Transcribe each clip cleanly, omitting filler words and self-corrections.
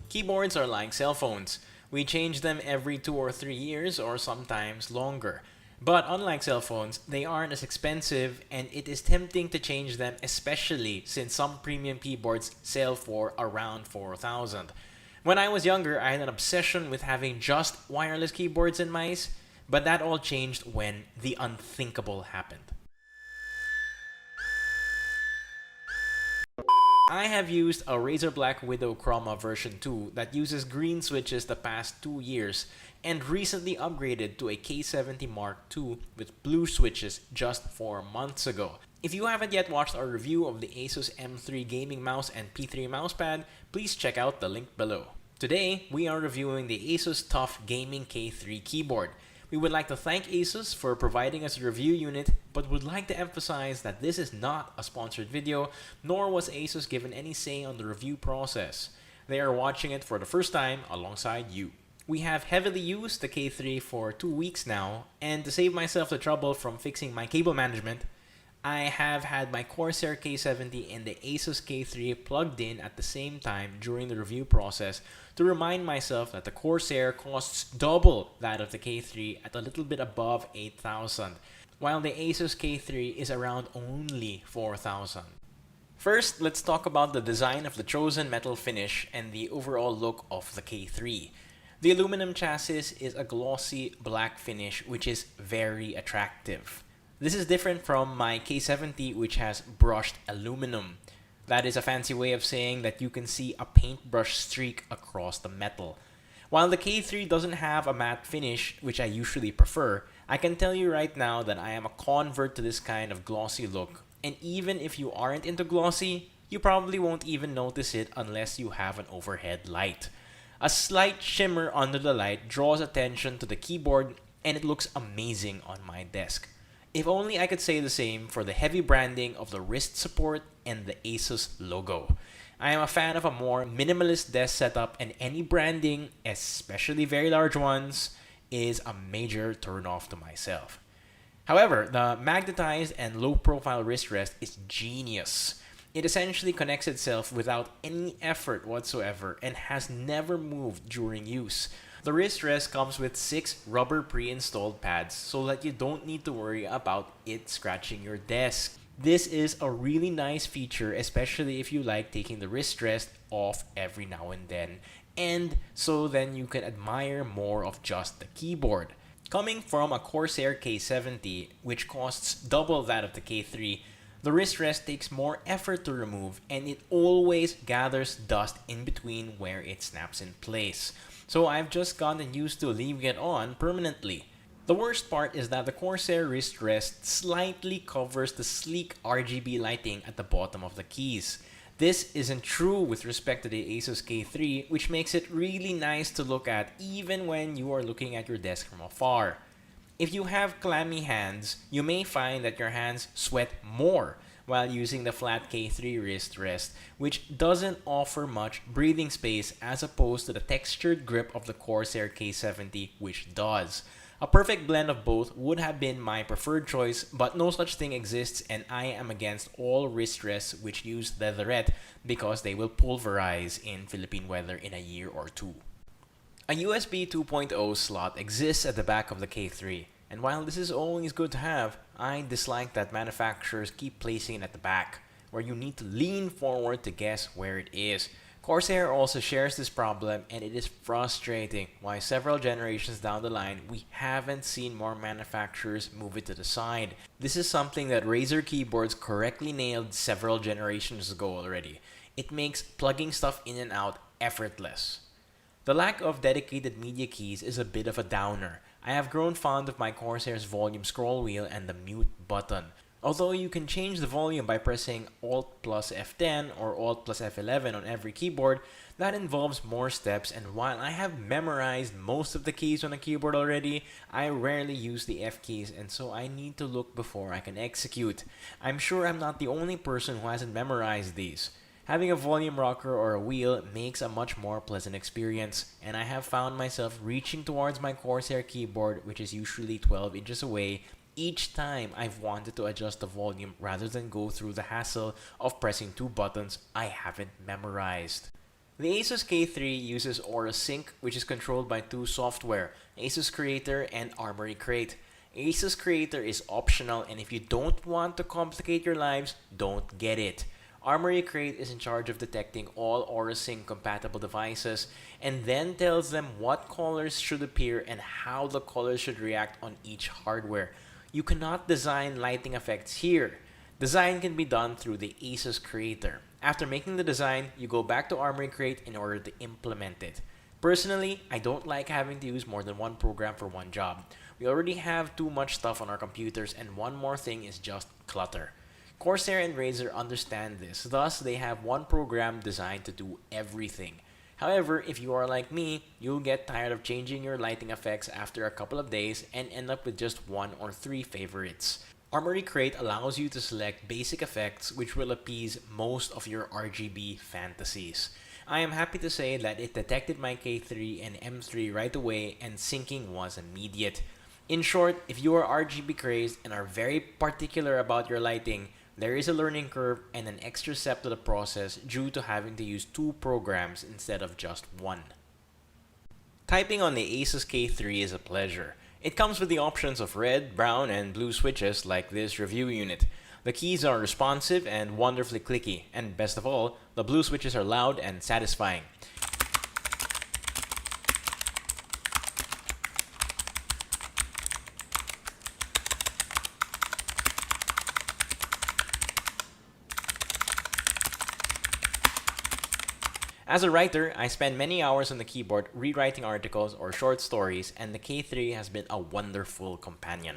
Keyboards are like cell phones. We change them every 2 or 3 years or sometimes longer. But unlike cell phones, they aren't as expensive and it is tempting to change them, especially since some premium keyboards sell for around 4,000. When I was younger, I had an obsession with having just wireless keyboards and mice, but that all changed when the unthinkable happened. I have used a Razer Black Widow Chroma version 2 that uses green switches the past 2 years and recently upgraded to a K70 Mark II with blue switches just 4 months ago. If you haven't yet watched our review of the ASUS M3 gaming mouse and P3 mousepad, please check out the link below. Today, we are reviewing the ASUS TUF K3 Keyboard. We would like to thank ASUS for providing us a review unit, but would like to emphasize that this is not a sponsored video, nor was ASUS given any say on the review process. They are watching it for the first time alongside you. We have heavily used the K3 for 2 weeks now, and to save myself the trouble from fixing my cable management, I have had my Corsair K70 and the ASUS K3 plugged in at the same time during the review process to remind myself that the Corsair costs double that of the K3 at a little bit above 8,000, while the ASUS K3 is around only 4,000. First, let's talk about the design of the chosen metal finish and the overall look of the K3. The aluminum chassis is a glossy black finish which is very attractive. This is different from my K70, which has brushed aluminum. That is a fancy way of saying that you can see a paintbrush streak across the metal. While the K3 doesn't have a matte finish, which I usually prefer, I can tell you right now that I am a convert to this kind of glossy look. And even if you aren't into glossy, you probably won't even notice it unless you have an overhead light. A slight shimmer under the light draws attention to the keyboard, and it looks amazing on my desk. If only I could say the same for the heavy branding of the wrist support and the ASUS logo. I am a fan of a more minimalist desk setup, and any branding, especially very large ones, is a major turnoff to myself. However, the magnetized and low-profile wrist rest is genius. It essentially connects itself without any effort whatsoever and has never moved during use. The wrist rest comes with 6 rubber pre-installed pads so that you don't need to worry about it scratching your desk. This is a really nice feature, especially if you like taking the wrist rest off every now and then, and so then you can admire more of just the keyboard. Coming from a Corsair K70, which costs double that of the K3, the wrist rest takes more effort to remove and it always gathers dust in between where it snaps in place. So I've just gotten used to leaving it on permanently. The worst part is that the Corsair wrist rest slightly covers the sleek RGB lighting at the bottom of the keys. This isn't true with respect to the ASUS K3, which makes it really nice to look at even when you are looking at your desk from afar. If you have clammy hands, you may find that your hands sweat more while using the flat K3 wrist rest, which doesn't offer much breathing space as opposed to the textured grip of the Corsair K70, which does. A perfect blend of both would have been my preferred choice, but no such thing exists, and I am against all wrist rests which use leatherette because they will pulverize in Philippine weather in a year or two. A USB 2.0 slot exists at the back of the K3, and while this is always good to have, I dislike that manufacturers keep placing it at the back, where you need to lean forward to guess where it is. Corsair also shares this problem, and it is frustrating why several generations down the line we haven't seen more manufacturers move it to the side. This is something that Razer keyboards correctly nailed several generations ago already. It makes plugging stuff in and out effortless. The lack of dedicated media keys is a bit of a downer. I have grown fond of my Corsair's volume scroll wheel and the mute button. Although you can change the volume by pressing Alt plus F10 or Alt plus F11 on every keyboard, that involves more steps, and while I have memorized most of the keys on a keyboard already, I rarely use the F keys, and so I need to look before I can execute. I'm sure I'm not the only person who hasn't memorized these. Having a volume rocker or a wheel makes a much more pleasant experience, and I have found myself reaching towards my Corsair keyboard, which is usually 12 inches away, each time I've wanted to adjust the volume rather than go through the hassle of pressing two buttons I haven't memorized. The ASUS K3 uses Aura Sync, which is controlled by two software, ASUS Creator and Armory Crate. ASUS Creator is optional, and if you don't want to complicate your lives, don't get it. Armory Crate is in charge of detecting all Aura Sync compatible devices and then tells them what colors should appear and how the colors should react on each hardware. You cannot design lighting effects here. Design can be done through the ASUS Creator. After making the design, you go back to Armory Crate in order to implement it. Personally, I don't like having to use more than one program for one job. We already have too much stuff on our computers, and one more thing is just clutter. Corsair and Razer understand this, thus they have one program designed to do everything. However, if you are like me, you'll get tired of changing your lighting effects after a couple of days and end up with just one or three favorites. Armory Crate allows you to select basic effects which will appease most of your RGB fantasies. I am happy to say that it detected my K3 and M3 right away and syncing was immediate. In short, if you are RGB crazed and are very particular about your lighting, there is a learning curve and an extra step to the process due to having to use two programs instead of just one. Typing on the ASUS K3 is a pleasure. It comes with the options of red, brown, and blue switches like this review unit. The keys are responsive and wonderfully clicky, and best of all, the blue switches are loud and satisfying. As a writer, I spend many hours on the keyboard rewriting articles or short stories, and the K3 has been a wonderful companion.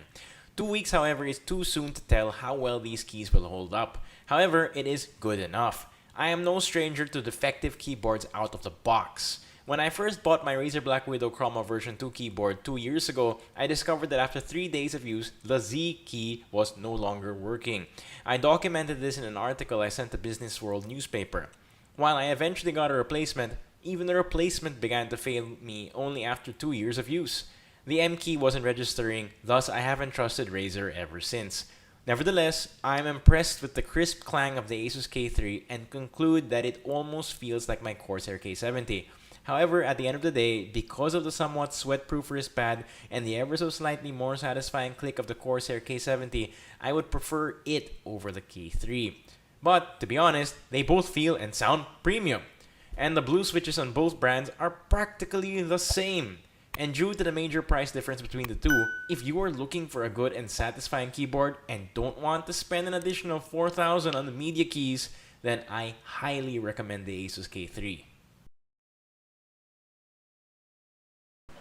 2 weeks, however, is too soon to tell how well these keys will hold up. However, it is good enough. I am no stranger to defective keyboards out of the box. When I first bought my Razer Black Widow Chroma version 2 keyboard 2 years ago, I discovered that after 3 days of use, the Z key was no longer working. I documented this in an article I sent to Business World newspaper. While I eventually got a replacement, even the replacement began to fail me only after 2 years of use. The M key wasn't registering, thus I haven't trusted Razer ever since. Nevertheless, I am impressed with the crisp clang of the ASUS K3 and conclude that it almost feels like my Corsair K70. However, at the end of the day, because of the somewhat sweat-proof wristpad and the ever so slightly more satisfying click of the Corsair K70, I would prefer it over the K3. But, to be honest, they both feel and sound premium. And the blue switches on both brands are practically the same. And due to the major price difference between the two, if you are looking for a good and satisfying keyboard and don't want to spend an additional $4,000 on the media keys, then I highly recommend the ASUS K3.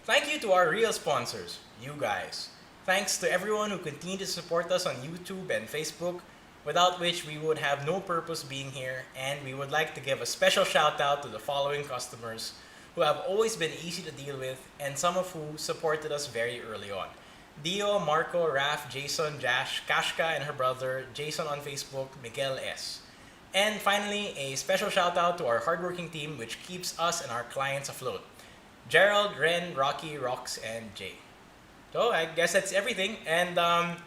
Thank you to our real sponsors, you guys. Thanks to everyone who continue to support us on YouTube and Facebook, without which we would have no purpose being here, and we would like to give a special shout out to the following customers who have always been easy to deal with and some of who supported us very early on. Dio, Marco, Raf, Jason, Jash, Kashka and her brother, Jason on Facebook, Miguel S. And finally, a special shout out to our hardworking team which keeps us and our clients afloat. Gerald, Ren, Rocky, Rox, and Jay. So I guess that's everything, and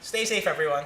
stay safe everyone.